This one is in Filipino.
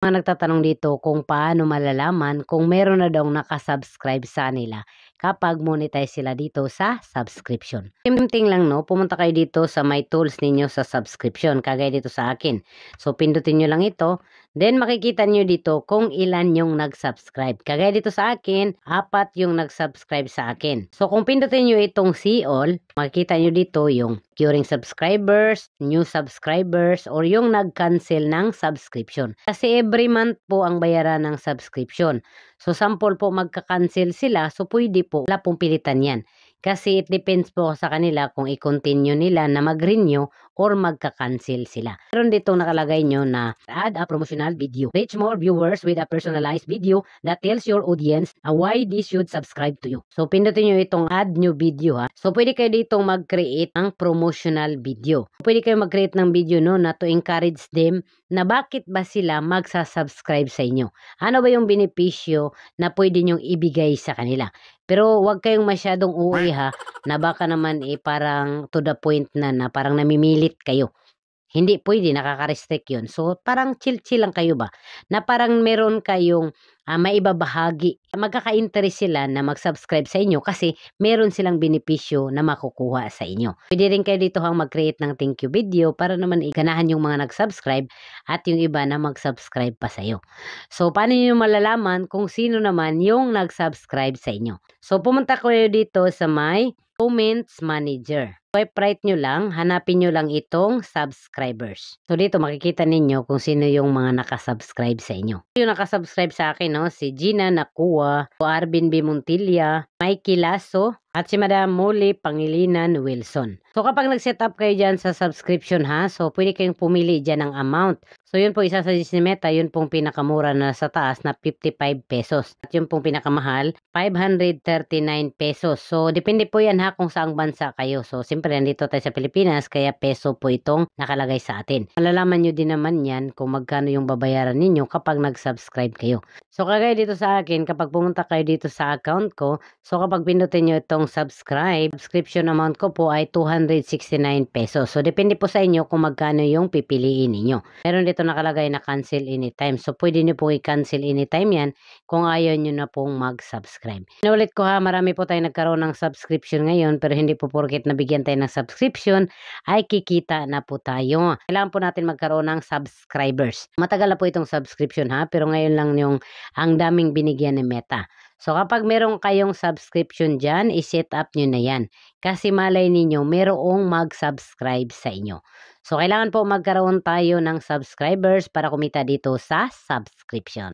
Mga nagtatanong dito kung paano malalaman kung meron na daw nakasubscribe sa nila kapag monetize sila dito sa subscription. Simting lang no, pumunta kayo dito sa my tools ninyo sa subscription, kagaya dito sa akin. So pindutin nyo lang ito, then makikita nyo dito kung ilan yung nag-subscribe. Kagaya dito sa akin, 4 yung nag-subscribe sa akin. So kung pindutin nyo itong see all, makikita nyo dito yung curing subscribers, new subscribers, or yung nag-cancel ng subscription. Kasi every month po ang bayaran ng subscription. So sample po magka-cancel sila, so pwede po, wala pong pilitan yan. Kasi it depends po sa kanila kung i-continue nila na mag-renew or magka-cancel sila. Meron dito nakalagay nyo na add a promotional video. Reach more viewers with a personalized video that tells your audience why they should subscribe to you. So pindutin nyo itong add new video ha. So pwede kayo dito mag-create ng promotional video. Pwede kayo mag-create ng video no na to encourage them na bakit ba sila magsa-subscribe sa inyo. Ano ba yung benepisyo na pwede nyong ibigay sa kanila. Pero wag kayong masyadong uwi ha, na baka naman parang to the point na parang namimilit kayo. Hindi pwede, nakaka-restrict yun. So, parang chill-chill lang kayo ba? Na parang meron kayong maibabahagi. Magkaka-interest sila na mag-subscribe sa inyo kasi meron silang benepisyo na makukuha sa inyo. Pwede rin kayo dito mag-create ng thank you video para naman iganahan yung mga nag-subscribe at yung iba na mag-subscribe pa sa iyo. So, paano nyo malalaman kung sino naman yung nag-subscribe sa inyo? So, pumunta kayo dito sa my Comments Manager. Swipe right nyo lang, hanapin nyo lang itong subscribers. So dito makikita ninyo kung sino yung mga nakasubscribe sa inyo. Yung nakasubscribe sa akin, no, si Gina Nakua, Arvin B. Montilla, Mikey Lasso, at si Madam Molly Pangilinan Wilson. So kapag nag-set up kayo dyan sa subscription ha, so pwede kayong pumili dyan ng amount. So yun po isa-suggest ni Meta, yun pong pinakamura na sa taas na 55 pesos. At yun pong pinakamahal, 539 pesos. So depende po yan ha kung saang bansa kayo. So siyempre nandito tayo sa Pilipinas, kaya peso po itong nakalagay sa atin. Malalaman nyo din naman yan kung magkano yung babayaran ninyo kapag nag-subscribe kayo. So kagaya dito sa akin, kapag pumunta kayo dito sa account ko, so kapag pindutin nyo itong subscription amount ko po ay 269 pesos. So depende po sa inyo kung magkano yung pipiliin ninyo. Meron dito nakalagay na cancel anytime. So pwede nyo pong i-cancel anytime yan kung ayaw nyo na pong mag-subscribe. Inulit ko ha, marami po tayo nagkaroon ng subscription ngayon pero hindi po porket nabigyan tayo ng subscription ay kikita na po tayo. Kailangan po natin magkaroon ng subscribers. Matagal na po itong subscription ha, pero ngayon lang yung ang daming binigyan ni Meta. So kapag meron kayong subscription dyan, i-set up nyo na yan. Kasi malay ninyo, merong mag-subscribe sa inyo. So kailangan po magkaroon tayo ng subscribers para kumita dito sa subscription.